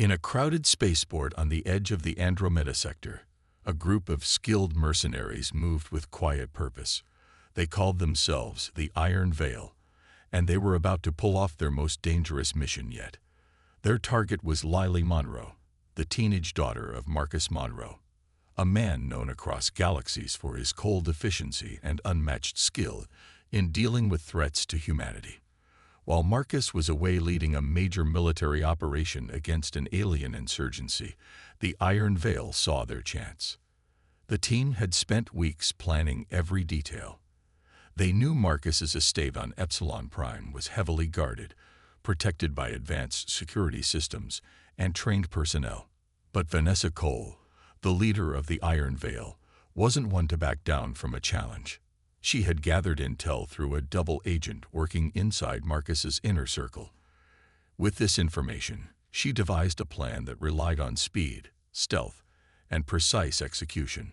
In a crowded spaceport on the edge of the Andromeda sector, a group of skilled mercenaries moved with quiet purpose. They called themselves the Iron Veil, and they were about to pull off their most dangerous mission yet. Their target was Lily Monroe, the teenage daughter of Marcus Monroe, a man known across galaxies for his cold efficiency and unmatched skill in dealing with threats to humanity. While Marcus was away leading a major military operation against an alien insurgency, the Iron Veil saw their chance. The team had spent weeks planning every detail. They knew Marcus's estate on Epsilon Prime was heavily guarded, protected by advanced security systems and trained personnel. But Vanessa Cole, the leader of the Iron Veil, wasn't one to back down from a challenge. She had gathered intel through a double agent working inside Marcus's inner circle. With this information, she devised a plan that relied on speed, stealth, and precise execution.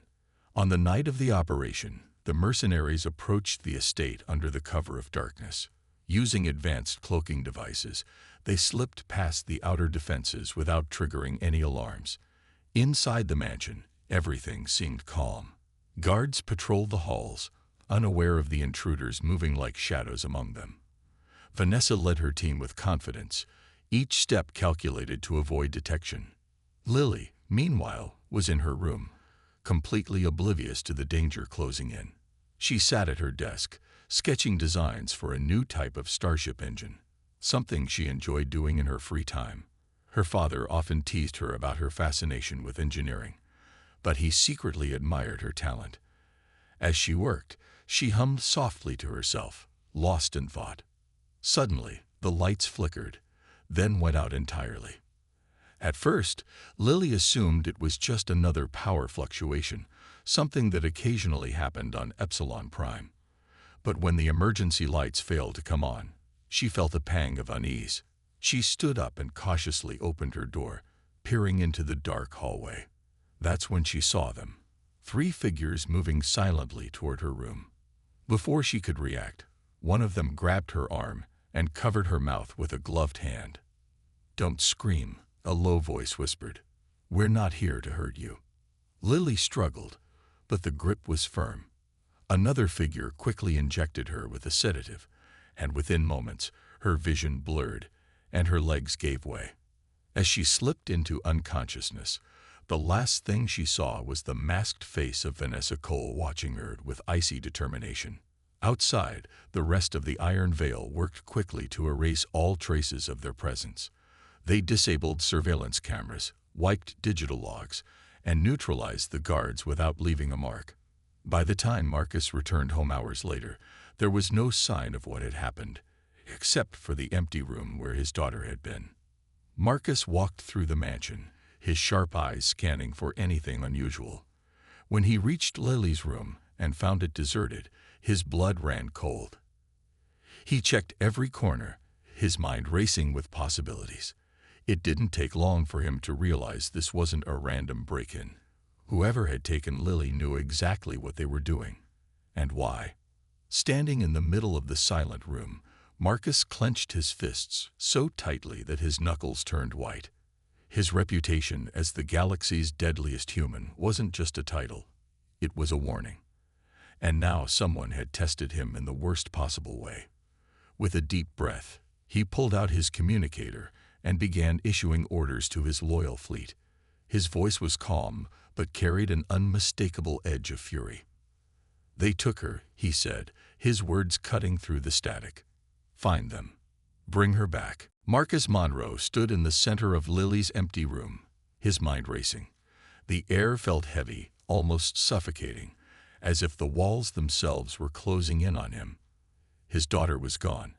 On the night of the operation, the mercenaries approached the estate under the cover of darkness. Using advanced cloaking devices, they slipped past the outer defenses without triggering any alarms. Inside the mansion, everything seemed calm. Guards patrolled the halls, unaware of the intruders moving like shadows among them. Vanessa led her team with confidence, each step calculated to avoid detection. Lily, meanwhile, was in her room, completely oblivious to the danger closing in. She sat at her desk, sketching designs for a new type of starship engine, something she enjoyed doing in her free time. Her father often teased her about her fascination with engineering, but he secretly admired her talent. As she worked, she hummed softly to herself, lost in thought. Suddenly, the lights flickered, then went out entirely. At first, Lily assumed it was just another power fluctuation, something that occasionally happened on Epsilon Prime. But when the emergency lights failed to come on, she felt a pang of unease. She stood up and cautiously opened her door, peering into the dark hallway. That's when she saw them, 3 figures moving silently toward her room. Before she could react, one of them grabbed her arm and covered her mouth with a gloved hand. "Don't scream," a low voice whispered. "We're not here to hurt you." Lily struggled, but the grip was firm. Another figure quickly injected her with a sedative, and within moments, her vision blurred and her legs gave way. As she slipped into unconsciousness, the last thing she saw was the masked face of Vanessa Cole watching her with icy determination. Outside, the rest of the Iron Veil worked quickly to erase all traces of their presence. They disabled surveillance cameras, wiped digital logs, and neutralized the guards without leaving a mark. By the time Marcus returned home hours later, there was no sign of what had happened, except for the empty room where his daughter had been. Marcus walked through the mansion, his sharp eyes scanning for anything unusual. When he reached Lily's room and found it deserted, his blood ran cold. He checked every corner, his mind racing with possibilities. It didn't take long for him to realize this wasn't a random break-in. Whoever had taken Lily knew exactly what they were doing, and why. Standing in the middle of the silent room, Marcus clenched his fists so tightly that his knuckles turned white. His reputation as the galaxy's deadliest human wasn't just a title, it was a warning. And now someone had tested him in the worst possible way. With a deep breath, he pulled out his communicator and began issuing orders to his loyal fleet. His voice was calm, but carried an unmistakable edge of fury. "They took her," he said, his words cutting through the static. "Find them. Bring her back." Marcus Monroe stood in the center of Lily's empty room, his mind racing. The air felt heavy, almost suffocating, as if the walls themselves were closing in on him. His daughter was gone,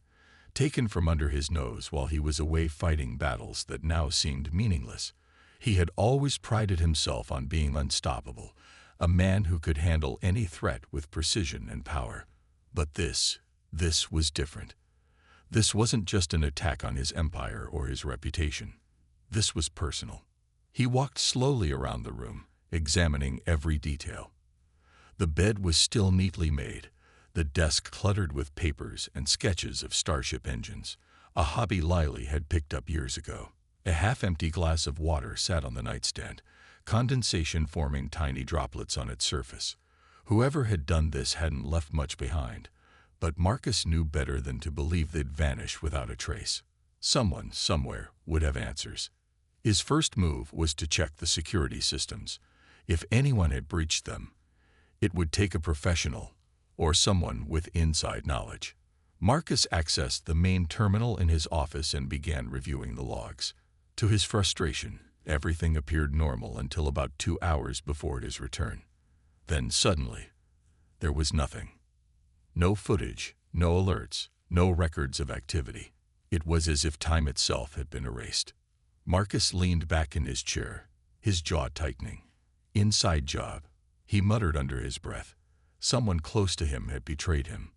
taken from under his nose while he was away fighting battles that now seemed meaningless. He had always prided himself on being unstoppable, a man who could handle any threat with precision and power. But this was different. This wasn't just an attack on his empire or his reputation. This was personal. He walked slowly around the room, examining every detail. The bed was still neatly made, the desk cluttered with papers and sketches of starship engines, a hobby Lily had picked up years ago. A half-empty glass of water sat on the nightstand, condensation forming tiny droplets on its surface. Whoever had done this hadn't left much behind, but Marcus knew better than to believe they'd vanish without a trace. Someone, somewhere, would have answers. His first move was to check the security systems. If anyone had breached them, it would take a professional, or someone with inside knowledge. Marcus accessed the main terminal in his office and began reviewing the logs. To his frustration, everything appeared normal until about 2 hours before his return. Then suddenly, there was nothing. No footage, no alerts, no records of activity. It was as if time itself had been erased. Marcus leaned back in his chair, his jaw tightening. Inside job, he muttered under his breath. Someone close to him had betrayed him.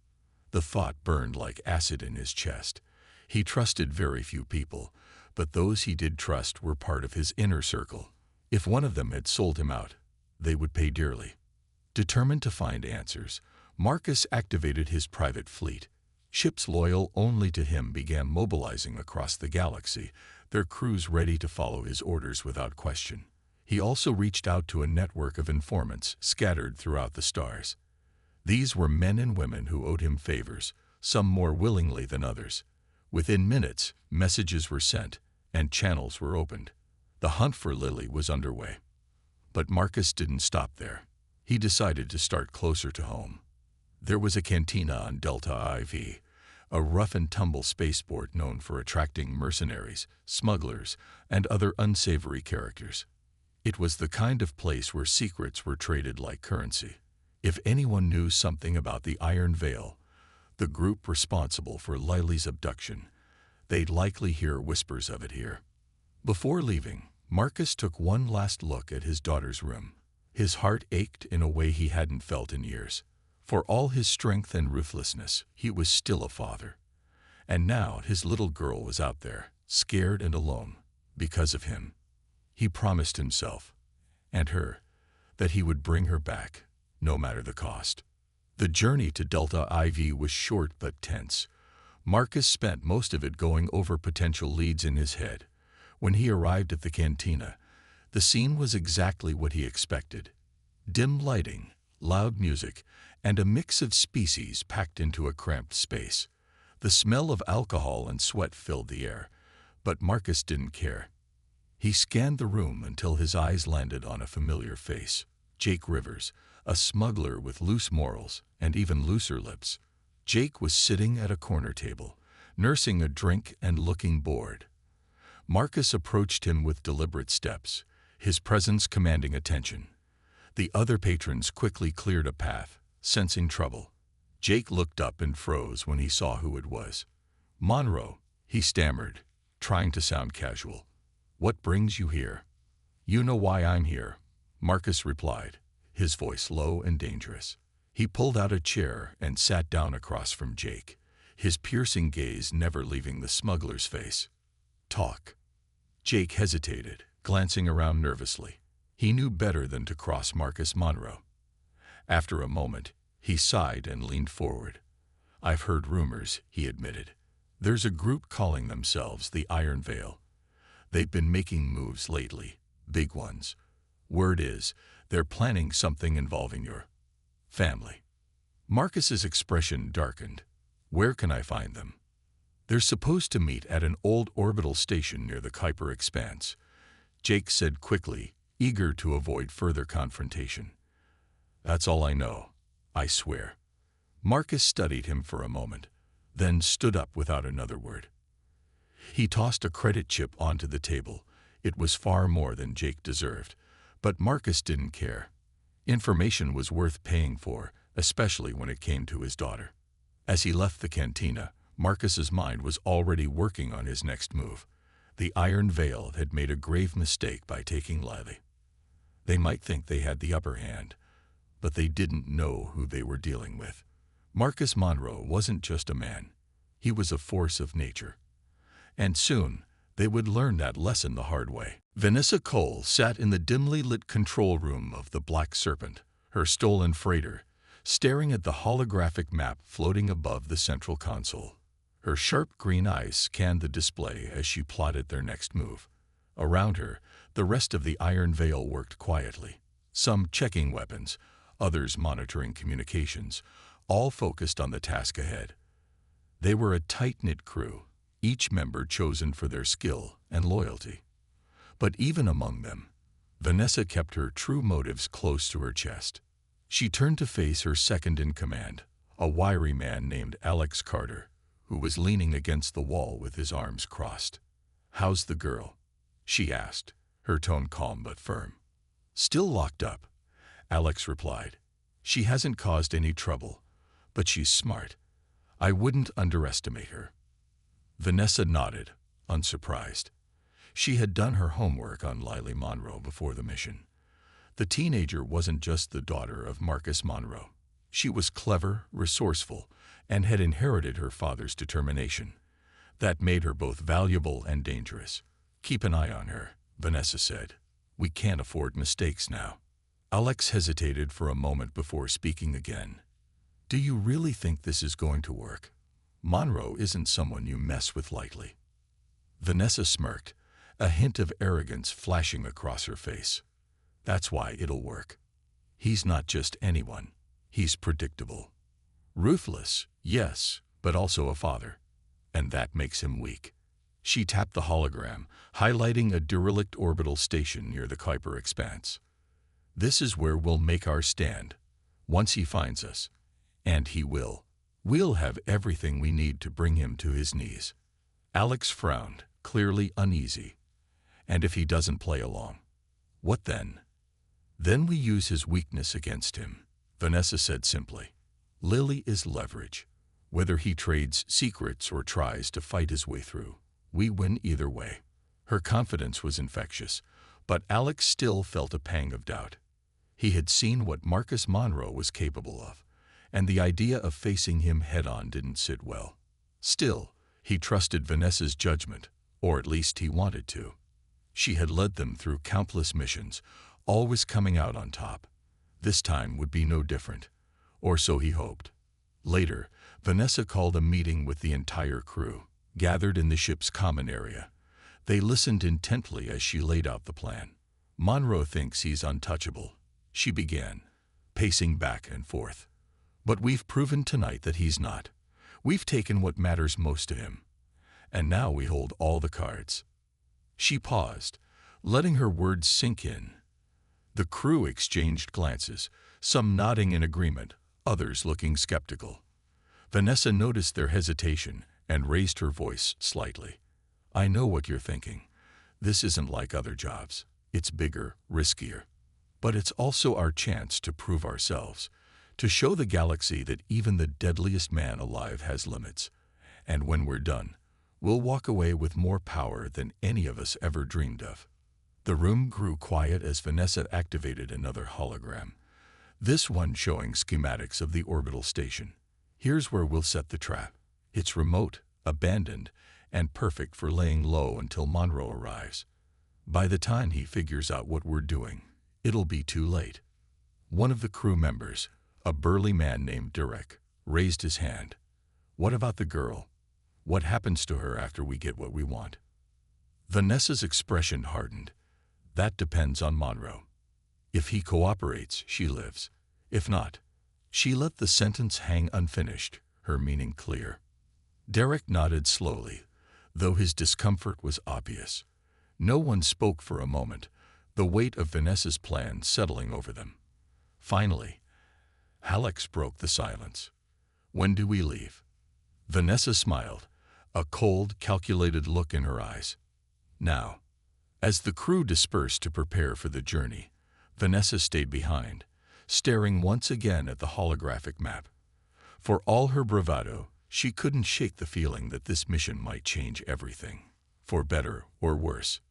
The thought burned like acid in his chest. He trusted very few people, but those he did trust were part of his inner circle. If one of them had sold him out, they would pay dearly. Determined to find answers, Marcus activated his private fleet. Ships loyal only to him began mobilizing across the galaxy, their crews ready to follow his orders without question. He also reached out to a network of informants scattered throughout the stars. These were men and women who owed him favors, some more willingly than others. Within minutes, messages were sent, and channels were opened. The hunt for Lily was underway. But Marcus didn't stop there. He decided to start closer to home. There was a cantina on Delta IV, a rough-and-tumble spaceport known for attracting mercenaries, smugglers, and other unsavory characters. It was the kind of place where secrets were traded like currency. If anyone knew something about the Iron Veil, the group responsible for Lily's abduction, they'd likely hear whispers of it here. Before leaving, Marcus took one last look at his daughter's room. His heart ached in a way he hadn't felt in years. For all his strength and ruthlessness, he was still a father. And now his little girl was out there, scared and alone, because of him. He promised himself, and her, that he would bring her back, no matter the cost. The journey to Delta IV was short but tense. Marcus spent most of it going over potential leads in his head. When he arrived at the cantina, the scene was exactly what he expected. Dim lighting, loud music, and a mix of species packed into a cramped space. The smell of alcohol and sweat filled the air, but Marcus didn't care. He scanned the room until his eyes landed on a familiar face. Jake Rivers, a smuggler with loose morals and even looser lips. Jake was sitting at a corner table, nursing a drink and looking bored. Marcus approached him with deliberate steps, his presence commanding attention. The other patrons quickly cleared a path, sensing trouble. Jake looked up and froze when he saw who it was. "Monroe," he stammered, trying to sound casual. "What brings you here?" "You know why I'm here," Marcus replied, his voice low and dangerous. He pulled out a chair and sat down across from Jake, his piercing gaze never leaving the smuggler's face. "Talk." Jake hesitated, glancing around nervously. He knew better than to cross Marcus Monroe. After a moment, he sighed and leaned forward. "I've heard rumors," he admitted. "There's a group calling themselves the Iron Veil. They've been making moves lately, big ones. Word is, they're planning something involving your family." Marcus's expression darkened. "Where can I find them?" "They're supposed to meet at an old orbital station near the Kuiper Expanse," Jake said quickly, eager to avoid further confrontation. "That's all I know, I swear." Marcus studied him for a moment, then stood up without another word. He tossed a credit chip onto the table. It was far more than Jake deserved, but Marcus didn't care. Information was worth paying for, especially when it came to his daughter. As he left the cantina, Marcus's mind was already working on his next move. The Iron Veil had made a grave mistake by taking Lily. They might think they had the upper hand, but they didn't know who they were dealing with. Marcus Monroe wasn't just a man. He was a force of nature. And soon, they would learn that lesson the hard way. Vanessa Cole sat in the dimly lit control room of the Black Serpent, her stolen freighter, staring at the holographic map floating above the central console. Her sharp green eyes scanned the display as she plotted their next move. Around her, the rest of the Iron Veil worked quietly, some checking weapons, others monitoring communications, all focused on the task ahead. They were a tight-knit crew, each member chosen for their skill and loyalty. But even among them, Vanessa kept her true motives close to her chest. She turned to face her second-in-command, a wiry man named Alex Carter, who was leaning against the wall with his arms crossed. "How's the girl?" she asked, her tone calm but firm. "Still locked up," Alex replied. "She hasn't caused any trouble, but she's smart. I wouldn't underestimate her." Vanessa nodded, unsurprised. She had done her homework on Lily Monroe before the mission. The teenager wasn't just the daughter of Marcus Monroe. She was clever, resourceful, and had inherited her father's determination. That made her both valuable and dangerous. "Keep an eye on her," Vanessa said. "We can't afford mistakes now." Alex hesitated for a moment before speaking again. "Do you really think this is going to work? Monroe isn't someone you mess with lightly." Vanessa smirked, a hint of arrogance flashing across her face. "That's why it'll work. He's not just anyone. He's predictable. Ruthless, yes, but also a father. And that makes him weak." She tapped the hologram, highlighting a derelict orbital station near the Kuiper expanse. "This is where we'll make our stand. Once he finds us, and he will, we'll have everything we need to bring him to his knees." Alex frowned, clearly uneasy. "And if he doesn't play along, what then?" "Then we use his weakness against him," Vanessa said simply. "Lily is leverage. Whether he trades secrets or tries to fight his way through, we win either way." Her confidence was infectious, but Alex still felt a pang of doubt. He had seen what Marcus Monroe was capable of, and the idea of facing him head-on didn't sit well. Still, he trusted Vanessa's judgment, or at least he wanted to. She had led them through countless missions, always coming out on top. This time would be no different, or so he hoped. Later, Vanessa called a meeting with the entire crew, gathered in the ship's common area. They listened intently as she laid out the plan. "Monroe thinks he's untouchable," she began, pacing back and forth. "But we've proven tonight that he's not. We've taken what matters most to him. And now we hold all the cards." She paused, letting her words sink in. The crew exchanged glances, some nodding in agreement, others looking skeptical. Vanessa noticed their hesitation and raised her voice slightly. "I know what you're thinking. This isn't like other jobs. It's bigger, riskier. But it's also our chance to prove ourselves, to show the galaxy that even the deadliest man alive has limits. And when we're done, we'll walk away with more power than any of us ever dreamed of." The room grew quiet as Vanessa activated another hologram, this one showing schematics of the orbital station. "Here's where we'll set the trap. It's remote, abandoned, and perfect for laying low until Monroe arrives. By the time he figures out what we're doing, it'll be too late." One of the crew members, a burly man named Derek, raised his hand. "What about the girl? What happens to her after we get what we want?" Vanessa's expression hardened. "That depends on Monroe. If he cooperates, she lives. If not—" She let the sentence hang unfinished, her meaning clear. Derek nodded slowly, though his discomfort was obvious. No one spoke for a moment, the weight of Vanessa's plan settling over them. Finally, Alex broke the silence. "When do we leave?" Vanessa smiled, a cold, calculated look in her eyes. "Now." As the crew dispersed to prepare for the journey, Vanessa stayed behind, staring once again at the holographic map. For all her bravado, she couldn't shake the feeling that this mission might change everything, for better or worse.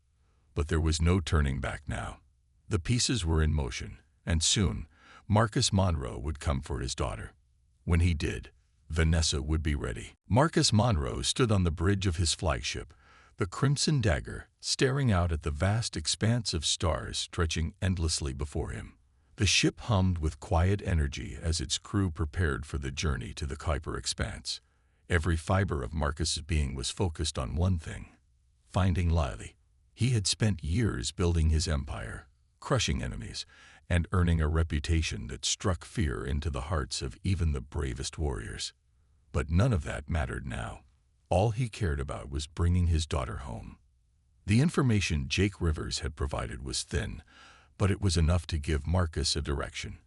But there was no turning back now. The pieces were in motion, and soon Marcus Monroe would come for his daughter. When he did, Vanessa would be ready. Marcus Monroe stood on the bridge of his flagship, the Crimson Dagger, staring out at the vast expanse of stars stretching endlessly before him. The ship hummed with quiet energy as its crew prepared for the journey to the Kuiper expanse. Every fiber of Marcus's being was focused on one thing: finding Lily. He had spent years building his empire, crushing enemies, and earning a reputation that struck fear into the hearts of even the bravest warriors. But none of that mattered now. All he cared about was bringing his daughter home. The information Jake Rivers had provided was thin, but it was enough to give Marcus a direction.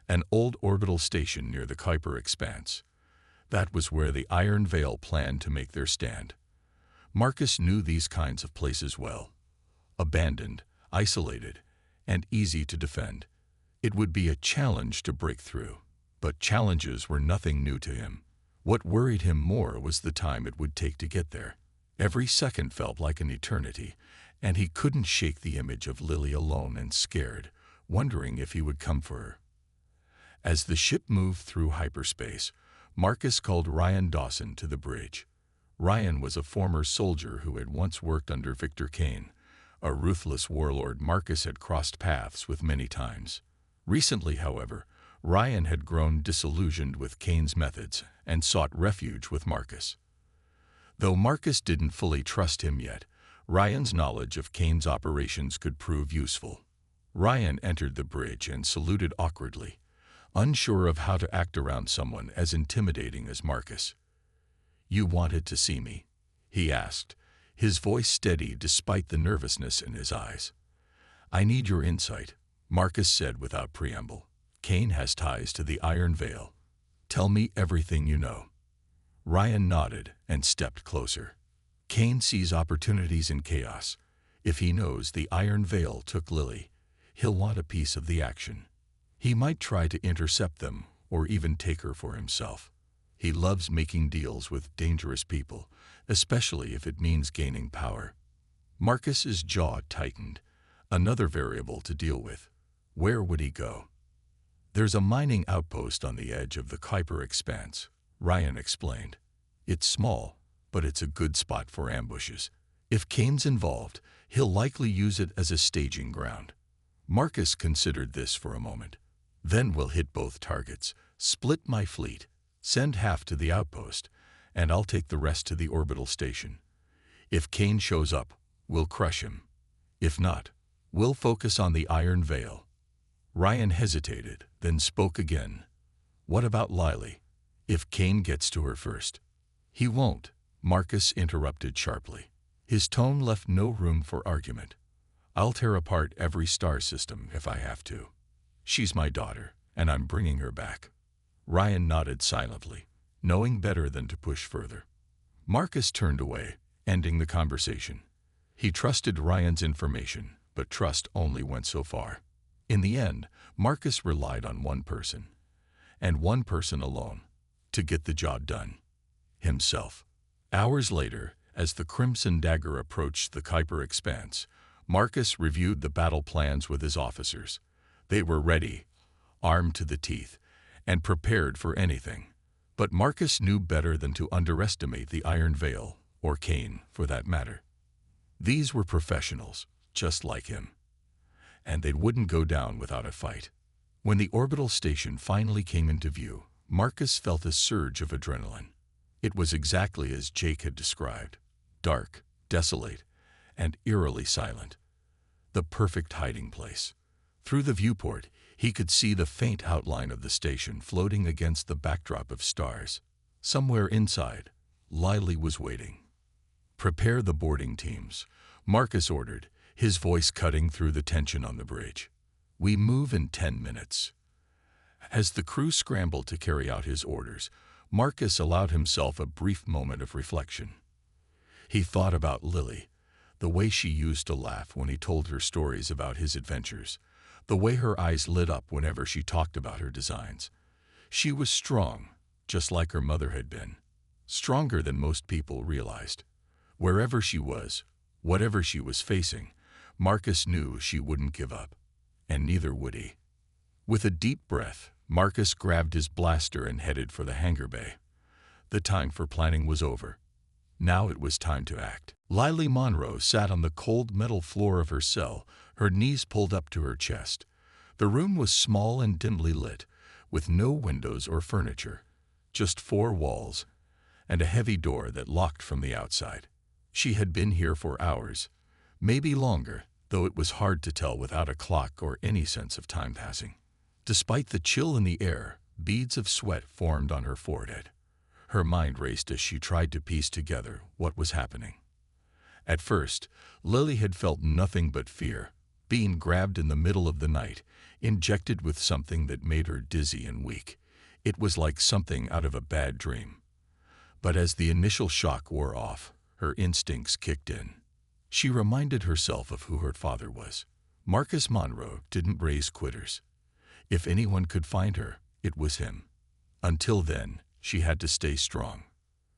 An old orbital station near the Kuiper Expanse. That was where the Iron Veil planned to make their stand. Marcus knew these kinds of places well. Abandoned, isolated, and easy to defend. It would be a challenge to break through, but challenges were nothing new to him. What worried him more was the time it would take to get there. Every second felt like an eternity, and he couldn't shake the image of Lily alone and scared, wondering if he would come for her. As the ship moved through hyperspace, Marcus called Ryan Dawson to the bridge. Ryan was a former soldier who had once worked under Victor Kane, a ruthless warlord Marcus had crossed paths with many times. Recently, however, Ryan had grown disillusioned with Kane's methods and sought refuge with Marcus. Though Marcus didn't fully trust him yet, Ryan's knowledge of Kane's operations could prove useful. Ryan entered the bridge and saluted awkwardly, unsure of how to act around someone as intimidating as Marcus. "You wanted to see me?" he asked, his voice steady despite the nervousness in his eyes. "I need your insight," Marcus said without preamble. "Kane has ties to the Iron Veil. Tell me everything you know." Ryan nodded and stepped closer. "Kane sees opportunities in chaos. If he knows the Iron Veil took Lily, he'll want a piece of the action. He might try to intercept them or even take her for himself. He loves making deals with dangerous people, especially if it means gaining power." Marcus's jaw tightened. Another variable to deal with. Where would he go? "There's a mining outpost on the edge of the Kuiper Expanse," Ryan explained. "It's small, but it's a good spot for ambushes. If Kane's involved, he'll likely use it as a staging ground." Marcus considered this for a moment. "Then we'll hit both targets, split my fleet, send half to the outpost, and I'll take the rest to the orbital station. If Kane shows up, we'll crush him. If not, we'll focus on the Iron Veil." Ryan hesitated, then spoke again. "What about Lily? If Kane gets to her first?" "He won't," Marcus interrupted sharply. His tone left no room for argument. "I'll tear apart every star system if I have to. She's my daughter, and I'm bringing her back." Ryan nodded silently, knowing better than to push further. Marcus turned away, ending the conversation. He trusted Ryan's information, but trust only went so far. In the end, Marcus relied on one person, and one person alone, to get the job done: himself. Hours later, as the Crimson Dagger approached the Kuiper Expanse, Marcus reviewed the battle plans with his officers. They were ready, armed to the teeth, and prepared for anything. But Marcus knew better than to underestimate the Iron Veil, or Kane, for that matter. These were professionals, just like him, and they wouldn't go down without a fight. When the orbital station finally came into view, Marcus felt a surge of adrenaline. It was exactly as Jake had described: dark, desolate, and eerily silent. The perfect hiding place. Through the viewport, he could see the faint outline of the station floating against the backdrop of stars. Somewhere inside, Lily was waiting. "Prepare the boarding teams," Marcus ordered, his voice cutting through the tension on the bridge. "We move in 10 minutes. As the crew scrambled to carry out his orders, Marcus allowed himself a brief moment of reflection. He thought about Lily, the way she used to laugh when he told her stories about his adventures, the way her eyes lit up whenever she talked about her designs. She was strong, just like her mother had been, stronger than most people realized. Wherever she was, whatever she was facing, Marcus knew she wouldn't give up, and neither would he. With a deep breath, Marcus grabbed his blaster and headed for the hangar bay. The time for planning was over. Now it was time to act. Lily Monroe sat on the cold metal floor of her cell, her knees pulled up to her chest. The room was small and dimly lit, with no windows or furniture, just 4 walls, and a heavy door that locked from the outside. She had been here for hours, Maybe longer, though it was hard to tell without a clock or any sense of time passing. Despite the chill in the air, beads of sweat formed on her forehead. Her mind raced as she tried to piece together what was happening. At first, Lily had felt nothing but fear, being grabbed in the middle of the night, injected with something that made her dizzy and weak. It was like something out of a bad dream. But as the initial shock wore off, her instincts kicked in. She reminded herself of who her father was. Marcus Monroe didn't raise quitters. If anyone could find her, it was him. Until then, she had to stay strong.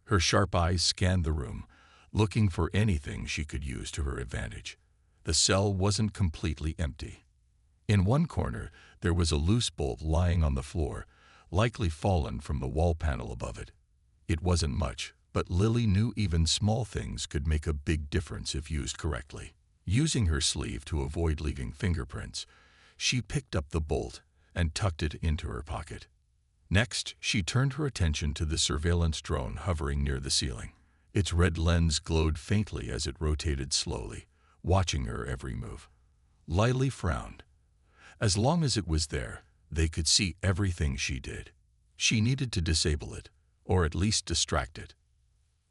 Her sharp eyes scanned the room, looking for anything she could use to her advantage. The cell wasn't completely empty. In one corner, there was a loose bolt lying on the floor, likely fallen from the wall panel above it. It wasn't much, but Lily knew even small things could make a big difference if used correctly. Using her sleeve to avoid leaving fingerprints, she picked up the bolt and tucked it into her pocket. Next, she turned her attention to the surveillance drone hovering near the ceiling. Its red lens glowed faintly as it rotated slowly, watching her every move. Lily frowned. As long as it was there, they could see everything she did. She needed to disable it, or at least distract it.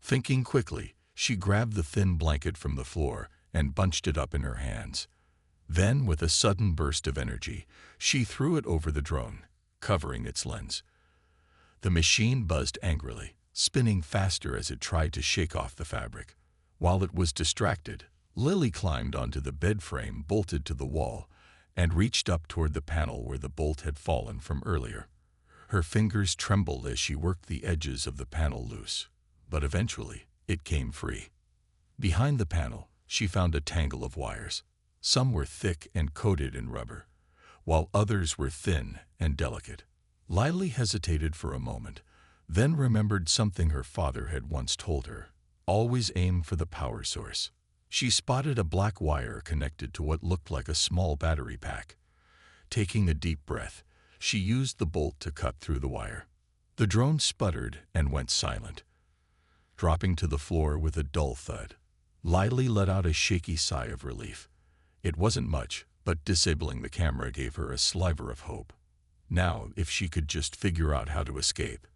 Thinking quickly, she grabbed the thin blanket from the floor and bunched it up in her hands. Then, with a sudden burst of energy, she threw it over the drone, covering its lens. The machine buzzed angrily, spinning faster as it tried to shake off the fabric. While it was distracted, Lily climbed onto the bed frame bolted to the wall and reached up toward the panel where the bolt had fallen from earlier. Her fingers trembled as she worked the edges of the panel loose, but eventually it came free. Behind the panel, she found a tangle of wires. Some were thick and coated in rubber, while others were thin and delicate. Lily hesitated for a moment, then remembered something her father had once told her: always aim for the power source. She spotted a black wire connected to what looked like a small battery pack. Taking a deep breath, she used the bolt to cut through the wire. The drone sputtered and went silent, dropping to the floor with a dull thud. Lily let out a shaky sigh of relief. It wasn't much, but disabling the camera gave her a sliver of hope. Now, if she could just figure out how to escape.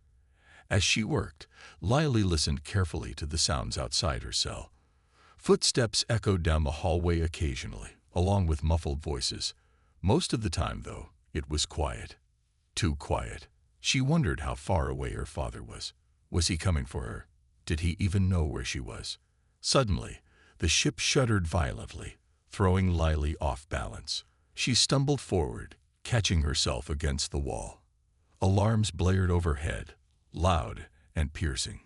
As she worked, Lily listened carefully to the sounds outside her cell. Footsteps echoed down the hallway occasionally, along with muffled voices. Most of the time, though, it was quiet. Too quiet. She wondered how far away her father was. Was he coming for her? Did he even know where she was? Suddenly, the ship shuddered violently, throwing Lily off balance. She stumbled forward, catching herself against the wall. Alarms blared overhead, loud and piercing.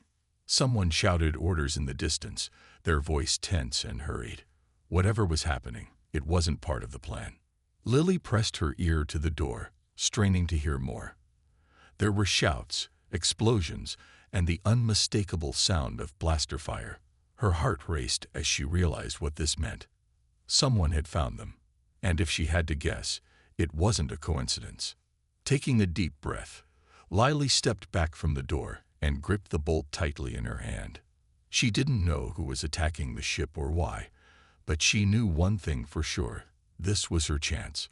Someone shouted orders in the distance, their voice tense and hurried. Whatever was happening, it wasn't part of the plan. Lily pressed her ear to the door, straining to hear more. There were shouts, explosions, and the unmistakable sound of blaster fire. Her heart raced as she realized what this meant. Someone had found them, and if she had to guess, it wasn't a coincidence. Taking a deep breath, Lily stepped back from the door and gripped the bolt tightly in her hand. She didn't know who was attacking the ship or why, but she knew one thing for sure: this was her chance.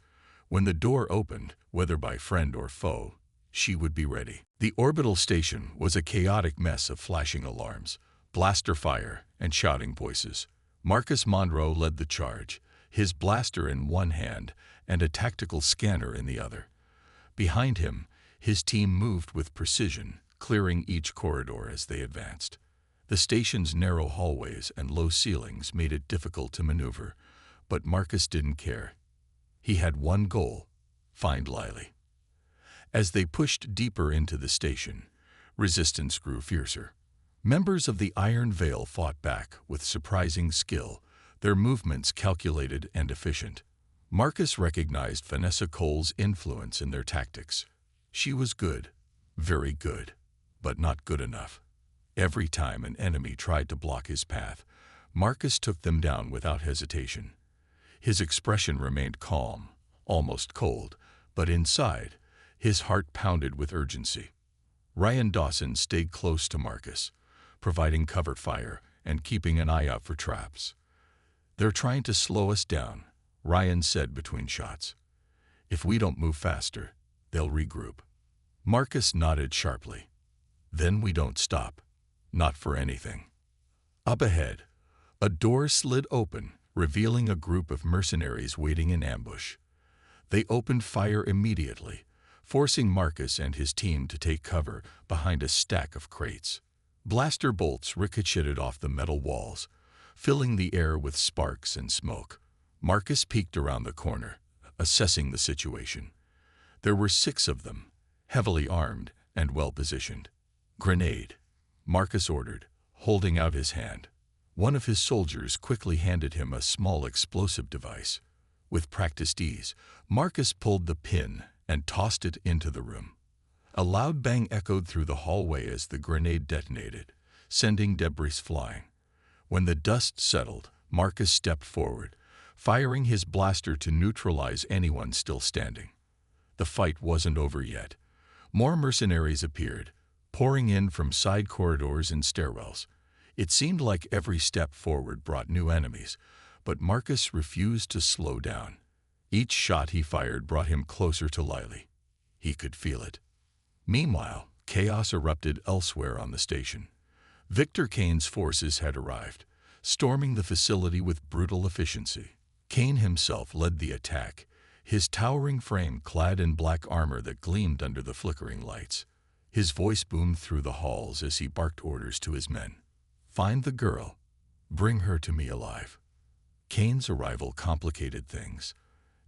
When the door opened, whether by friend or foe, she would be ready. The orbital station was a chaotic mess of flashing alarms, blaster fire, and shouting voices. Marcus Monroe led the charge, his blaster in one hand and a tactical scanner in the other. Behind him, his team moved with precision, clearing each corridor as they advanced. The station's narrow hallways and low ceilings made it difficult to maneuver, but Marcus didn't care. He had one goal: find Lily. As they pushed deeper into the station, resistance grew fiercer. Members of the Iron Veil fought back with surprising skill, their movements calculated and efficient. Marcus recognized Vanessa Cole's influence in their tactics. She was good, very good, but not good enough. Every time an enemy tried to block his path, Marcus took them down without hesitation. His expression remained calm, almost cold, but inside, his heart pounded with urgency. Ryan Dawson stayed close to Marcus, providing cover fire and keeping an eye out for traps. "They're trying to slow us down," Ryan said between shots. "If we don't move faster, they'll regroup." Marcus nodded sharply. "Then we don't stop. Not for anything." Up ahead, a door slid open, revealing a group of mercenaries waiting in ambush. They opened fire immediately, forcing Marcus and his team to take cover behind a stack of crates. Blaster bolts ricocheted off the metal walls, filling the air with sparks and smoke. Marcus peeked around the corner, assessing the situation. There were 6 of them, heavily armed and well-positioned. "Grenade," Marcus ordered, holding out his hand. One of his soldiers quickly handed him a small explosive device. With practiced ease, Marcus pulled the pin and tossed it into the room. A loud bang echoed through the hallway as the grenade detonated, sending debris flying. When the dust settled, Marcus stepped forward, firing his blaster to neutralize anyone still standing. The fight wasn't over yet. More mercenaries appeared, pouring in from side corridors and stairwells. It seemed like every step forward brought new enemies, but Marcus refused to slow down. Each shot he fired brought him closer to Lily. He could feel it. Meanwhile, chaos erupted elsewhere on the station. Victor Kane's forces had arrived, storming the facility with brutal efficiency. Kane himself led the attack, his towering frame clad in black armor that gleamed under the flickering lights. His voice boomed through the halls as he barked orders to his men. "Find the girl. Bring her to me alive." Kane's arrival complicated things.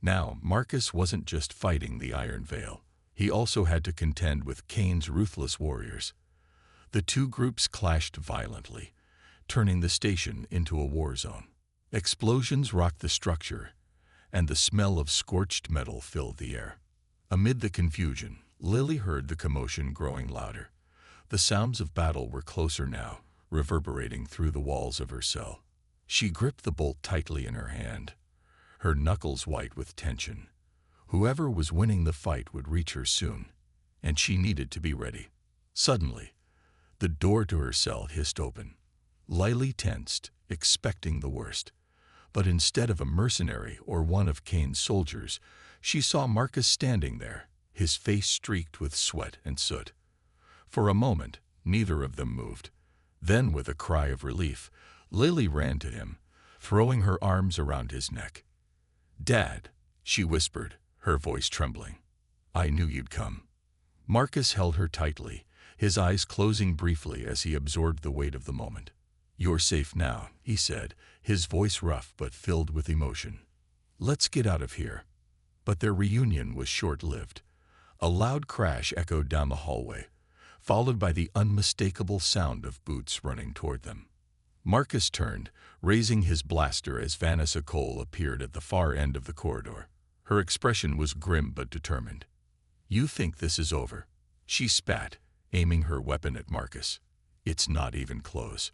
Now, Marcus wasn't just fighting the Iron Veil. He also had to contend with Kane's ruthless warriors. The two groups clashed violently, turning the station into a war zone. Explosions rocked the structure, and the smell of scorched metal filled the air. Amid the confusion, Lily heard the commotion growing louder. The sounds of battle were closer now, reverberating through the walls of her cell. She gripped the bolt tightly in her hand, her knuckles white with tension. Whoever was winning the fight would reach her soon, and she needed to be ready. Suddenly, the door to her cell hissed open. Lily tensed, expecting the worst. But instead of a mercenary or one of Kane's soldiers, she saw Marcus standing there, his face streaked with sweat and soot. For a moment, neither of them moved. Then, with a cry of relief, Lily ran to him, throwing her arms around his neck. "Dad," she whispered, her voice trembling. "I knew you'd come." Marcus held her tightly, his eyes closing briefly as he absorbed the weight of the moment. "You're safe now," he said, his voice rough but filled with emotion. "Let's get out of here." But their reunion was short-lived. A loud crash echoed down the hallway, followed by the unmistakable sound of boots running toward them. Marcus turned, raising his blaster as Vanessa Cole appeared at the far end of the corridor. Her expression was grim but determined. "You think this is over?" she spat, aiming her weapon at Marcus. "It's not even close."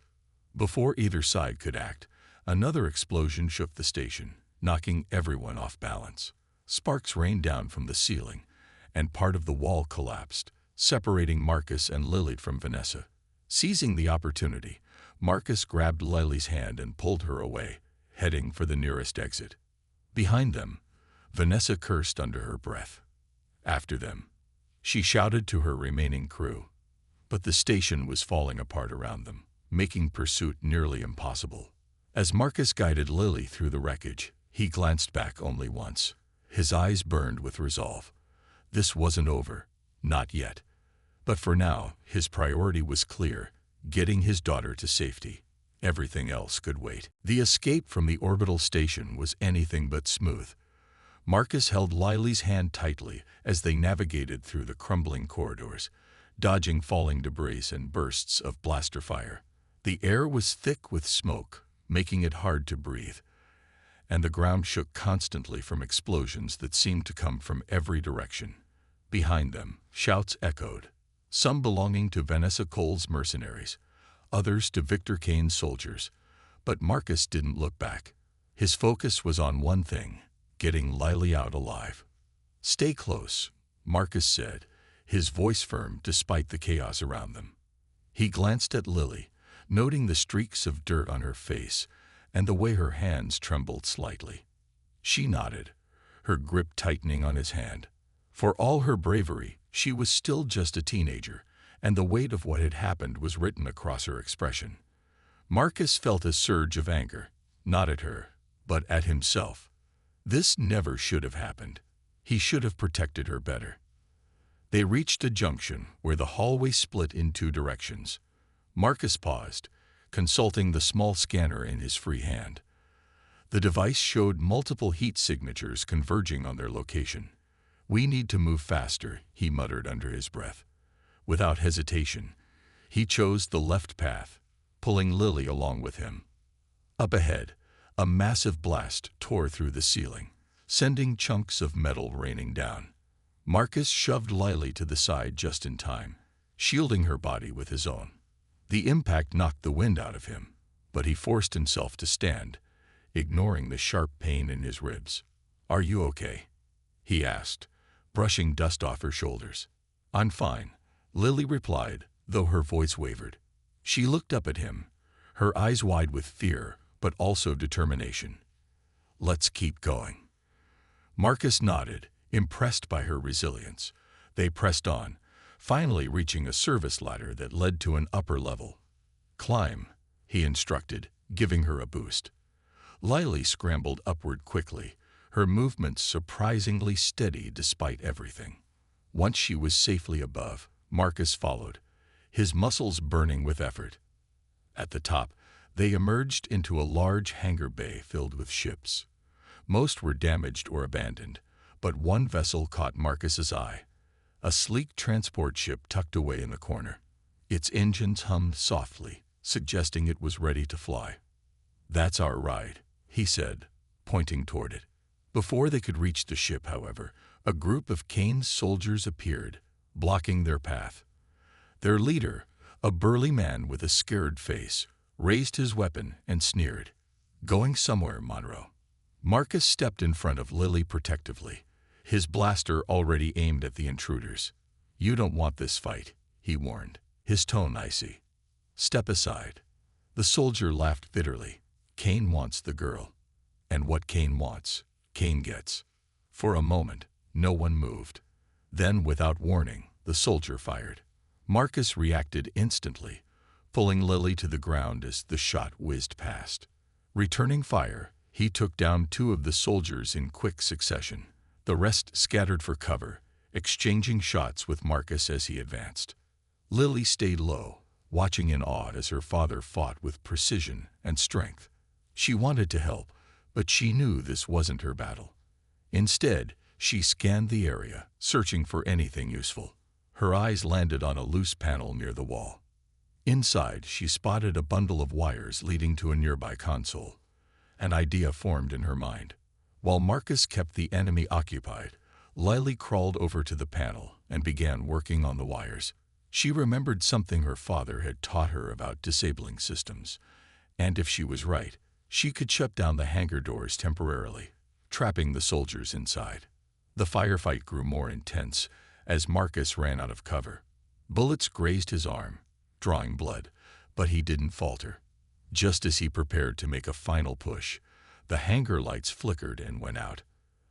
Before either side could act, another explosion shook the station, knocking everyone off balance. Sparks rained down from the ceiling, and part of the wall collapsed, separating Marcus and Lily from Vanessa. Seizing the opportunity, Marcus grabbed Lily's hand and pulled her away, heading for the nearest exit. Behind them, Vanessa cursed under her breath. After them, she shouted to her remaining crew. But the station was falling apart around them, making pursuit nearly impossible. As Marcus guided Lily through the wreckage, he glanced back only once. His eyes burned with resolve. This wasn't over, not yet. But for now, his priority was clear: getting his daughter to safety. Everything else could wait. The escape from the orbital station was anything but smooth. Marcus held Lily's hand tightly as they navigated through the crumbling corridors, dodging falling debris and bursts of blaster fire. The air was thick with smoke, making it hard to breathe, and the ground shook constantly from explosions that seemed to come from every direction. Behind them, shouts echoed, some belonging to Vanessa Cole's mercenaries, others to Victor Kane's soldiers. But Marcus didn't look back. His focus was on one thing: getting Lily out alive. "Stay close," Marcus said, his voice firm despite the chaos around them. He glanced at Lily, noting the streaks of dirt on her face and the way her hands trembled slightly. She nodded, her grip tightening on his hand. For all her bravery, she was still just a teenager, and the weight of what had happened was written across her expression. Marcus felt a surge of anger, not at her, but at himself. This never should have happened. He should have protected her better. They reached a junction where the hallway split in two directions. Marcus paused, consulting the small scanner in his free hand. The device showed multiple heat signatures converging on their location. "We need to move faster," he muttered under his breath. Without hesitation, he chose the left path, pulling Lily along with him. Up ahead, a massive blast tore through the ceiling, sending chunks of metal raining down. Marcus shoved Lily to the side just in time, shielding her body with his own. The impact knocked the wind out of him, but he forced himself to stand, ignoring the sharp pain in his ribs. "Are you okay?" he asked, brushing dust off her shoulders. "I'm fine," Lily replied, though her voice wavered. She looked up at him, her eyes wide with fear, but also determination. "Let's keep going." Marcus nodded, impressed by her resilience. They pressed on, finally reaching a service ladder that led to an upper level. "Climb," he instructed, giving her a boost. Lily scrambled upward quickly, her movements surprisingly steady despite everything. Once she was safely above, Marcus followed, his muscles burning with effort. At the top, they emerged into a large hangar bay filled with ships. Most were damaged or abandoned, but one vessel caught Marcus's eye, a sleek transport ship tucked away in the corner. Its engines hummed softly, suggesting it was ready to fly. "That's our ride," he said, pointing toward it. Before they could reach the ship, however, a group of Kane's soldiers appeared, blocking their path. Their leader, a burly man with a scared face, raised his weapon and sneered. "Going somewhere, Monroe." Marcus stepped in front of Lily protectively, his blaster already aimed at the intruders. "You don't want this fight," he warned, his tone icy. "Step aside." The soldier laughed bitterly. "Kane wants the girl. And what Kane wants, Kane gets." For a moment, no one moved. Then, without warning, the soldier fired. Marcus reacted instantly, pulling Lily to the ground as the shot whizzed past. Returning fire, he took down two of the soldiers in quick succession. The rest scattered for cover, exchanging shots with Marcus as he advanced. Lily stayed low, watching in awe as her father fought with precision and strength. She wanted to help, but she knew this wasn't her battle. Instead, she scanned the area, searching for anything useful. Her eyes landed on a loose panel near the wall. Inside, she spotted a bundle of wires leading to a nearby console. An idea formed in her mind. While Marcus kept the enemy occupied, Lily crawled over to the panel and began working on the wires. She remembered something her father had taught her about disabling systems, and if she was right, she could shut down the hangar doors temporarily, trapping the soldiers inside. The firefight grew more intense as Marcus ran out of cover. Bullets grazed his arm, drawing blood, but he didn't falter. Just as he prepared to make a final push, the hangar lights flickered and went out.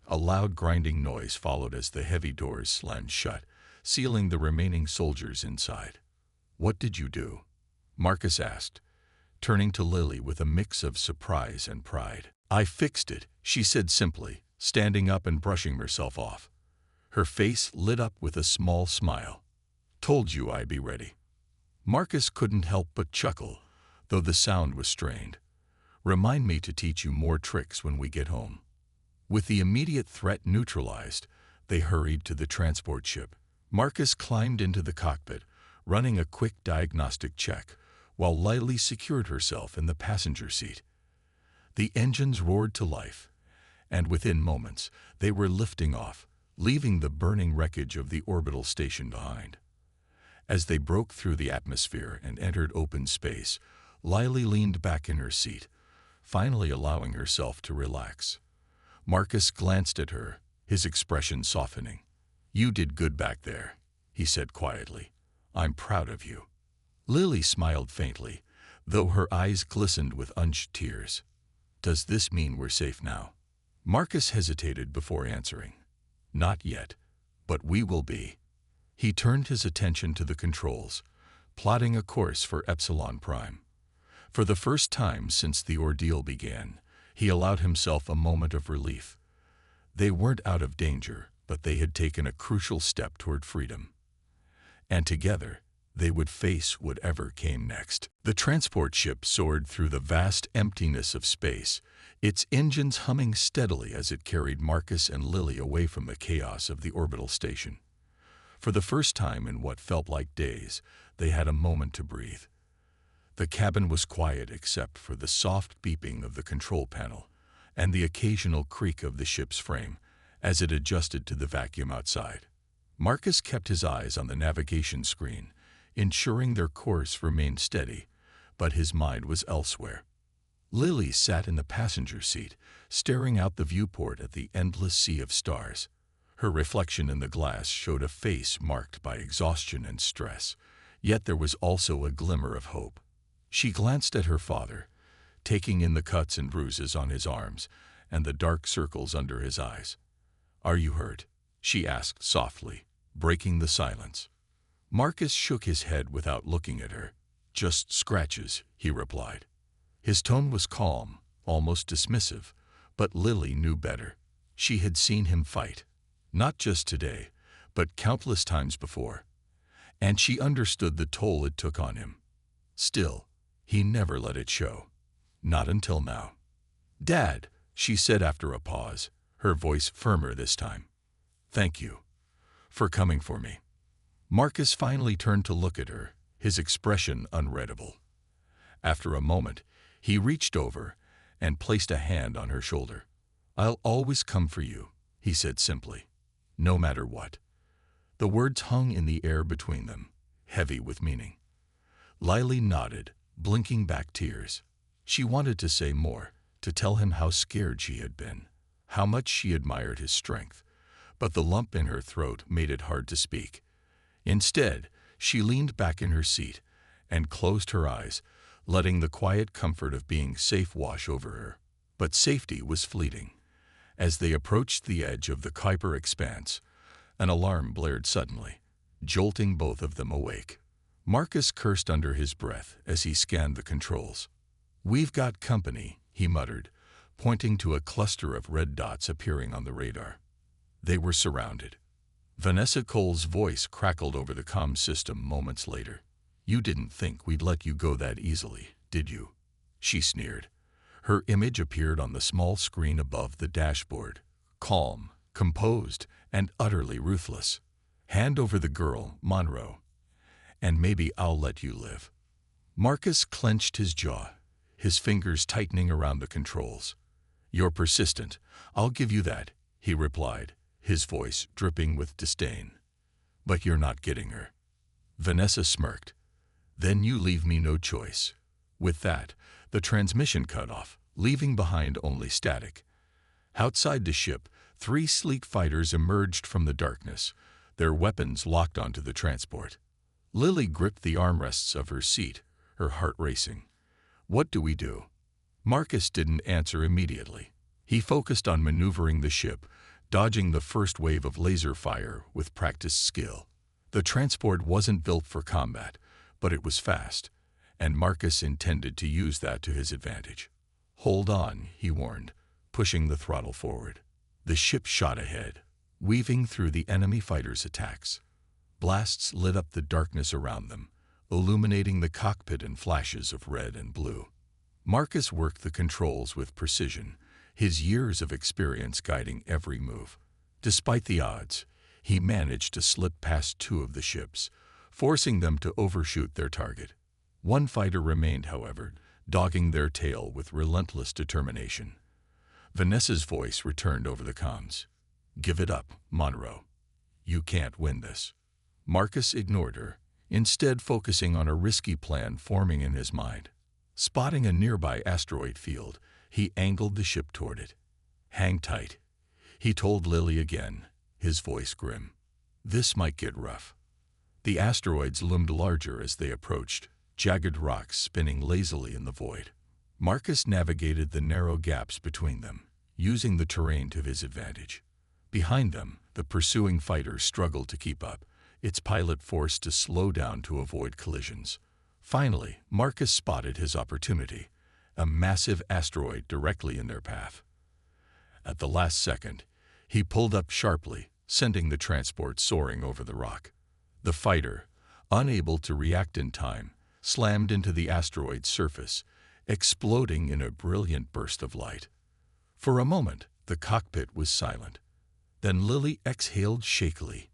A loud grinding noise followed as the heavy doors slammed shut, sealing the remaining soldiers inside. "What did you do?" Marcus asked, turning to Lily with a mix of surprise and pride. "I fixed it," she said simply, standing up and brushing herself off. Her face lit up with a small smile. "Told you I'd be ready." Marcus couldn't help but chuckle, though the sound was strained. "Remind me to teach you more tricks when we get home." With the immediate threat neutralized, they hurried to the transport ship. Marcus climbed into the cockpit, running a quick diagnostic check, while Lily secured herself in the passenger seat. The engines roared to life, and within moments, they were lifting off, leaving the burning wreckage of the orbital station behind. As they broke through the atmosphere and entered open space, Lily leaned back in her seat, finally allowing herself to relax. Marcus glanced at her, his expression softening. "You did good back there," he said quietly. "I'm proud of you." Lily smiled faintly, though her eyes glistened with unshed tears. Does this mean we're safe now? Marcus hesitated before answering. Not yet, but we will be. He turned his attention to the controls, plotting a course for Epsilon Prime. For the first time since the ordeal began, he allowed himself a moment of relief. They weren't out of danger, but they had taken a crucial step toward freedom. And together, they would face whatever came next. The transport ship soared through the vast emptiness of space, its engines humming steadily as it carried Marcus and Lily away from the chaos of the orbital station. For the first time in what felt like days, they had a moment to breathe. The cabin was quiet except for the soft beeping of the control panel and the occasional creak of the ship's frame as it adjusted to the vacuum outside. Marcus kept his eyes on the navigation screen, ensuring their course remained steady, but his mind was elsewhere. Lily sat in the passenger seat, staring out the viewport at the endless sea of stars. Her reflection in the glass showed a face marked by exhaustion and stress, yet there was also a glimmer of hope. She glanced at her father, taking in the cuts and bruises on his arms and the dark circles under his eyes. "Are you hurt?" she asked softly, breaking the silence. Marcus shook his head without looking at her. "Just scratches," he replied. His tone was calm, almost dismissive, but Lily knew better. She had seen him fight, not just today, but countless times before, and she understood the toll it took on him. Still, he never let it show. Not until now. "Dad," she said after a pause, her voice firmer this time. "Thank you for coming for me." Marcus finally turned to look at her, his expression unreadable. After a moment, he reached over and placed a hand on her shoulder. "I'll always come for you," he said simply, "no matter what." The words hung in the air between them, heavy with meaning. Lily nodded, blinking back tears. She wanted to say more, to tell him how scared she had been, how much she admired his strength, but the lump in her throat made it hard to speak. Instead, she leaned back in her seat and closed her eyes, letting the quiet comfort of being safe wash over her. But safety was fleeting. As they approached the edge of the Kuiper expanse, an alarm blared suddenly, jolting both of them awake. Marcus cursed under his breath as he scanned the controls. "We've got company," he muttered, pointing to a cluster of red dots appearing on the radar. They were surrounded. Vanessa Cole's voice crackled over the comm system moments later. "You didn't think we'd let you go that easily, did you?" she sneered. Her image appeared on the small screen above the dashboard, calm, composed, and utterly ruthless. "Hand over the girl, Monroe, and maybe I'll let you live." Marcus clenched his jaw, his fingers tightening around the controls. "You're persistent, I'll give you that," he replied, his voice dripping with disdain. "But you're not getting her." Vanessa smirked. "Then you leave me no choice." With that, the transmission cut off, leaving behind only static. Outside the ship, 3 sleek fighters emerged from the darkness, their weapons locked onto the transport. Lily gripped the armrests of her seat, her heart racing. "What do we do?" Marcus didn't answer immediately. He focused on maneuvering the ship, dodging the first wave of laser fire with practiced skill. The transport wasn't built for combat, but it was fast, and Marcus intended to use that to his advantage. "Hold on," he warned, pushing the throttle forward. The ship shot ahead, weaving through the enemy fighters' attacks. Blasts lit up the darkness around them, illuminating the cockpit in flashes of red and blue. Marcus worked the controls with precision, his years of experience guiding every move. Despite the odds, he managed to slip past 2 of the ships, forcing them to overshoot their target. 1 fighter remained, however, dogging their tail with relentless determination. Vanessa's voice returned over the comms. "Give it up, Monroe. You can't win this." Marcus ignored her, instead focusing on a risky plan forming in his mind. Spotting a nearby asteroid field, he angled the ship toward it. "Hang tight," he told Lily again, his voice grim. "This might get rough." The asteroids loomed larger as they approached, jagged rocks spinning lazily in the void. Marcus navigated the narrow gaps between them, using the terrain to his advantage. Behind them, the pursuing fighter struggled to keep up, its pilot forced to slow down to avoid collisions. Finally, Marcus spotted his opportunity, a massive asteroid directly in their path. At the last second, he pulled up sharply, sending the transport soaring over the rock. The fighter, unable to react in time, slammed into the asteroid's surface, exploding in a brilliant burst of light. For a moment, the cockpit was silent. Then Lily exhaled shakily.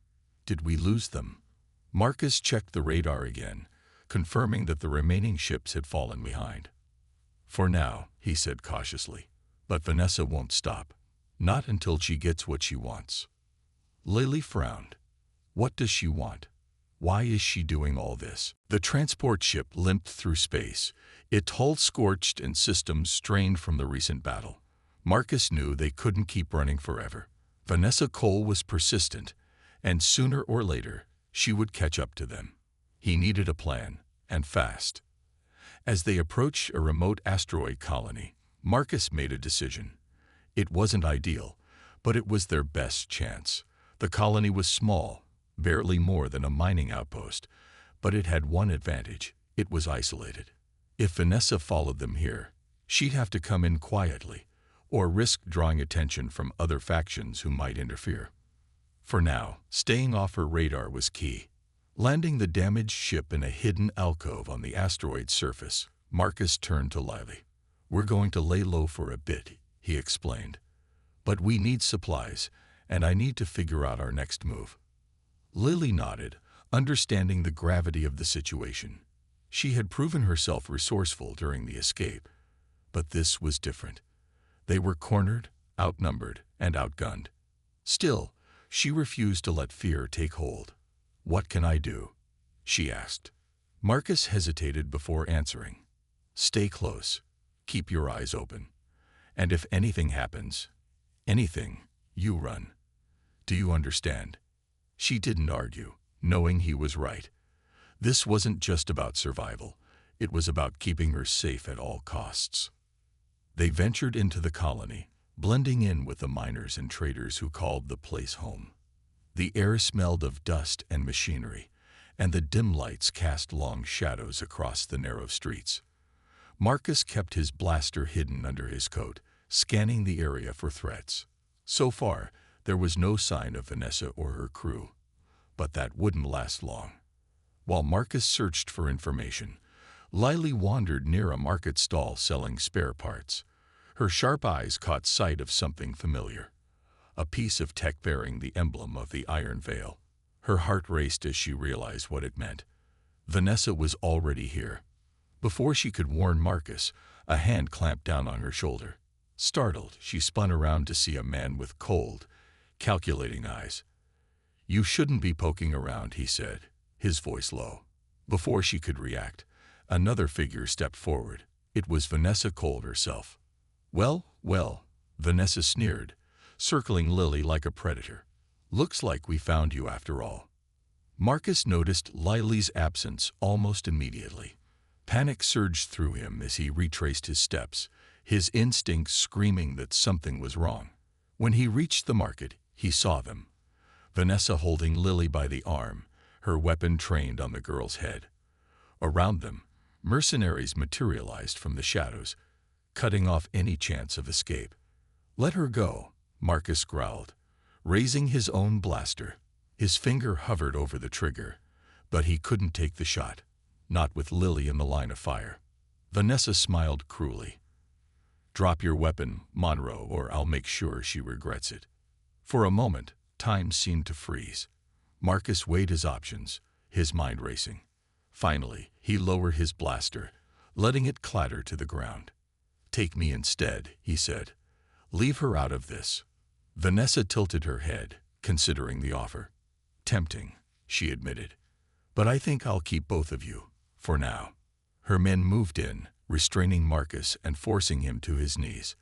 Did we lose them? Marcus checked the radar again, confirming that the remaining ships had fallen behind. For now, he said cautiously. But Vanessa won't stop. Not until she gets what she wants. Lily frowned. What does she want? Why is she doing all this? The transport ship limped through space, its hull scorched and systems strained from the recent battle. Marcus knew they couldn't keep running forever. Vanessa Cole was persistent, and sooner or later, she would catch up to them. He needed a plan, and fast. As they approached a remote asteroid colony, Marcus made a decision. It wasn't ideal, but it was their best chance. The colony was small, barely more than a mining outpost, but it had one advantage: it was isolated. If Vanessa followed them here, she'd have to come in quietly, or risk drawing attention from other factions who might interfere. For now, staying off her radar was key. Landing the damaged ship in a hidden alcove on the asteroid's surface, Marcus turned to Lily. "We're going to lay low for a bit," he explained. "But we need supplies, and I need to figure out our next move." Lily nodded, understanding the gravity of the situation. She had proven herself resourceful during the escape, but this was different. They were cornered, outnumbered, and outgunned. Still, she refused to let fear take hold. "What can I do?" she asked. Marcus hesitated before answering. "Stay close. Keep your eyes open. And if anything happens, anything, you run. Do you understand?" She didn't argue, knowing he was right. This wasn't just about survival. It was about keeping her safe at all costs. They ventured into the colony, blending in with the miners and traders who called the place home. The air smelled of dust and machinery, and the dim lights cast long shadows across the narrow streets. Marcus kept his blaster hidden under his coat, scanning the area for threats. So far, there was no sign of Vanessa or her crew. But that wouldn't last long. While Marcus searched for information, Lily wandered near a market stall selling spare parts. Her sharp eyes caught sight of something familiar. A piece of tech bearing the emblem of the Iron Veil. Her heart raced as she realized what it meant. Vanessa was already here. Before she could warn Marcus, a hand clamped down on her shoulder. Startled, she spun around to see a man with cold, calculating eyes. "You shouldn't be poking around," he said, his voice low. Before she could react, another figure stepped forward. It was Vanessa Cole herself. Well, Vanessa sneered, circling Lily like a predator. "Looks like we found you after all." Marcus noticed Lily's absence almost immediately. Panic surged through him as he retraced his steps, his instincts screaming that something was wrong. When he reached the market, he saw them. Vanessa holding Lily by the arm, her weapon trained on the girl's head. Around them, mercenaries materialized from the shadows, cutting off any chance of escape. "Let her go," Marcus growled, raising his own blaster. His finger hovered over the trigger, but he couldn't take the shot, not with Lily in the line of fire. Vanessa smiled cruelly. "Drop your weapon, Monroe, or I'll make sure she regrets it." For a moment, time seemed to freeze. Marcus weighed his options, his mind racing. Finally, he lowered his blaster, letting it clatter to the ground. "Take me instead," he said. "Leave her out of this." Vanessa tilted her head, considering the offer. "Tempting," she admitted. "But I think I'll keep both of you, for now." Her men moved in, restraining Marcus and forcing him to his knees.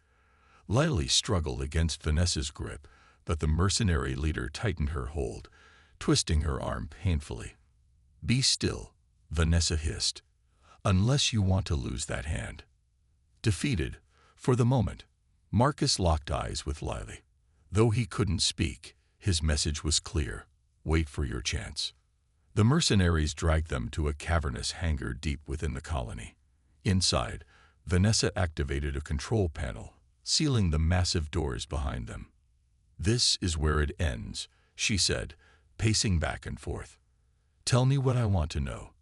Lily struggled against Vanessa's grip, but the mercenary leader tightened her hold, twisting her arm painfully. "Be still," Vanessa hissed, "unless you want to lose that hand." Defeated, for the moment, Marcus locked eyes with Lily. Though he couldn't speak, his message was clear. Wait for your chance. The mercenaries dragged them to a cavernous hangar deep within the colony. Inside, Vanessa activated a control panel, sealing the massive doors behind them. "This is where it ends," she said, pacing back and forth. "Tell me what I want to know,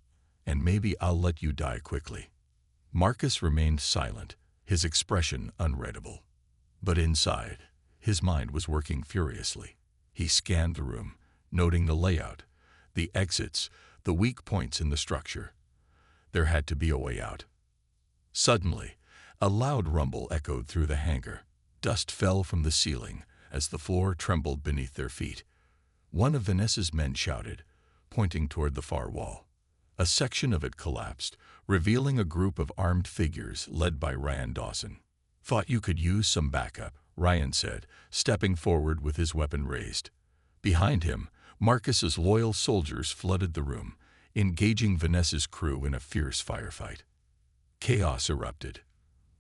and maybe I'll let you die quickly." Marcus remained silent, his expression unreadable. But inside, his mind was working furiously. He scanned the room, noting the layout, the exits, the weak points in the structure. There had to be a way out. Suddenly, a loud rumble echoed through the hangar. Dust fell from the ceiling as the floor trembled beneath their feet. One of Vanessa's men shouted, pointing toward the far wall. A section of it collapsed, revealing a group of armed figures led by Ryan Dawson. "Thought you could use some backup," Ryan said, stepping forward with his weapon raised. Behind him, Marcus's loyal soldiers flooded the room, engaging Vanessa's crew in a fierce firefight. Chaos erupted.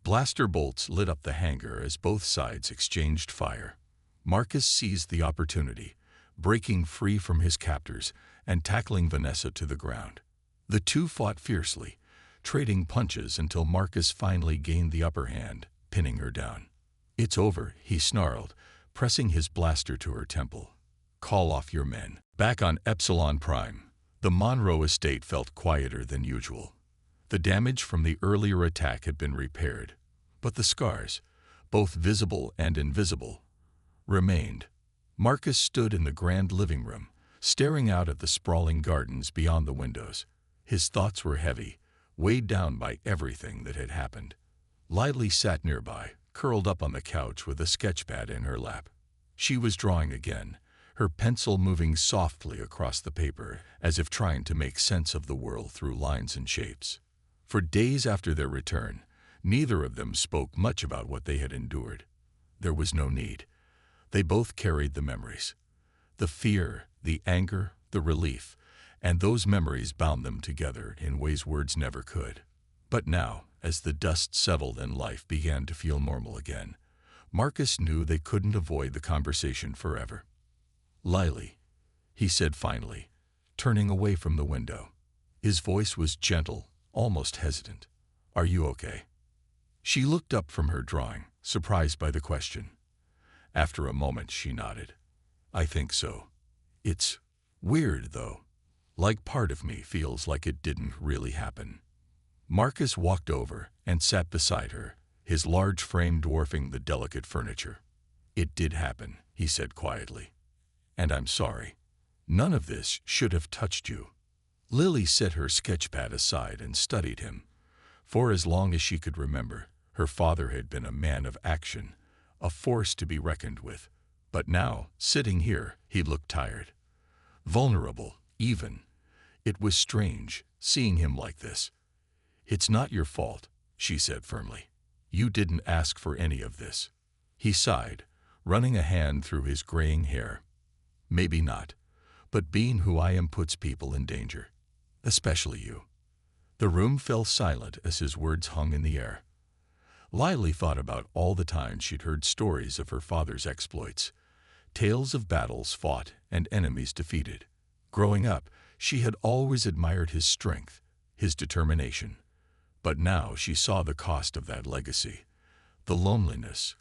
Blaster bolts lit up the hangar as both sides exchanged fire. Marcus seized the opportunity, breaking free from his captors and tackling Vanessa to the ground. The two fought fiercely, trading punches until Marcus finally gained the upper hand, pinning her down. "It's over," he snarled, pressing his blaster to her temple. "Call off your men." Back on Epsilon Prime, the Monroe estate felt quieter than usual. The damage from the earlier attack had been repaired, but the scars, both visible and invisible, remained. Marcus stood in the grand living room, staring out at the sprawling gardens beyond the windows. His thoughts were heavy, weighed down by everything that had happened. Lily sat nearby, curled up on the couch with a sketchpad in her lap. She was drawing again, her pencil moving softly across the paper as if trying to make sense of the world through lines and shapes. For days after their return, neither of them spoke much about what they had endured. There was no need. They both carried the memories. The fear, the anger, the relief, and those memories bound them together in ways words never could. But now, as the dust settled and life began to feel normal again, Marcus knew they couldn't avoid the conversation forever. "Lily," he said finally, turning away from the window. His voice was gentle, almost hesitant. "Are you okay?" She looked up from her drawing, surprised by the question. After a moment, she nodded. "I think so. It's weird, though. Like part of me feels like it didn't really happen." Marcus walked over and sat beside her, his large frame dwarfing the delicate furniture. "It did happen," he said quietly. "And I'm sorry. None of this should have touched you." Lily set her sketchpad aside and studied him. For as long as she could remember, her father had been a man of action, a force to be reckoned with. But now, sitting here, he looked tired. Vulnerable, even. It was strange, seeing him like this. "It's not your fault," she said firmly. "You didn't ask for any of this." He sighed, running a hand through his graying hair. "Maybe not, but being who I am puts people in danger. Especially you." The room fell silent as his words hung in the air. Lily thought about all the times she'd heard stories of her father's exploits, tales of battles fought and enemies defeated. Growing up, she had always admired his strength, his determination. But now she saw the cost of that legacy. The loneliness,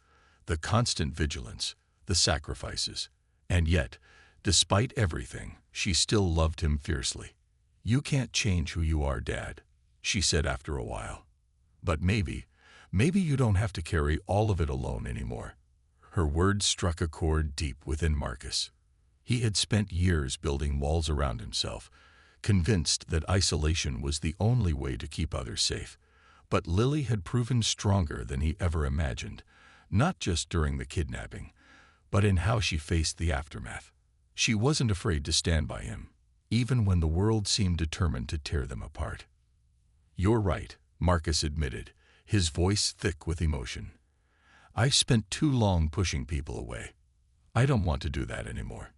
the constant vigilance, the sacrifices. And yet, despite everything, she still loved him fiercely. "You can't change who you are, Dad," she said after a while. "But maybe you don't have to carry all of it alone anymore." Her words struck a chord deep within Marcus. He had spent years building walls around himself, convinced that isolation was the only way to keep others safe. But Lily had proven stronger than he ever imagined, not just during the kidnapping, but in how she faced the aftermath. She wasn't afraid to stand by him, even when the world seemed determined to tear them apart. "You're right," Marcus admitted, his voice thick with emotion. "I've spent too long pushing people away. I don't want to do that anymore."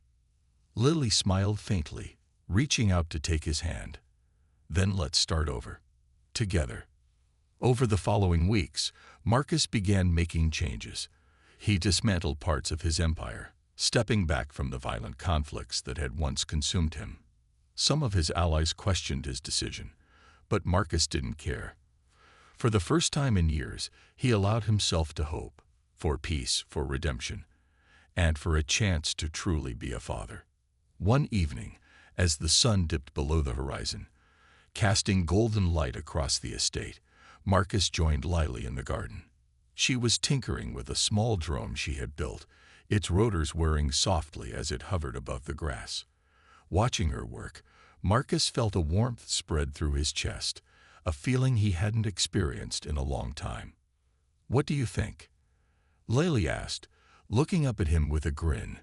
Lily smiled faintly, reaching out to take his hand. "Then let's start over. Together." Over the following weeks, Marcus began making changes. He dismantled parts of his empire, stepping back from the violent conflicts that had once consumed him. Some of his allies questioned his decision, but Marcus didn't care. For the first time in years, he allowed himself to hope, for peace, for redemption, and for a chance to truly be a father. One evening, as the sun dipped below the horizon, casting golden light across the estate, Marcus joined Lily in the garden. She was tinkering with a small drone she had built, its rotors whirring softly as it hovered above the grass. Watching her work, Marcus felt a warmth spread through his chest, a feeling he hadn't experienced in a long time. "What do you think?" Lily asked, looking up at him with a grin.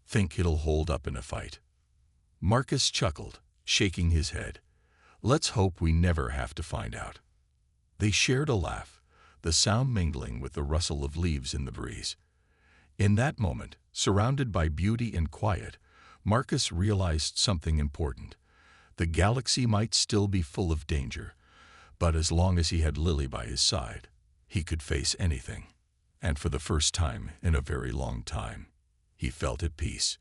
"Think it'll hold up in a fight?" Marcus chuckled, shaking his head. "Let's hope we never have to find out." They shared a laugh, the sound mingling with the rustle of leaves in the breeze. In that moment, surrounded by beauty and quiet, Marcus realized something important. The galaxy might still be full of danger, but as long as he had Lily by his side, he could face anything. And for the first time in a very long time, he felt at peace.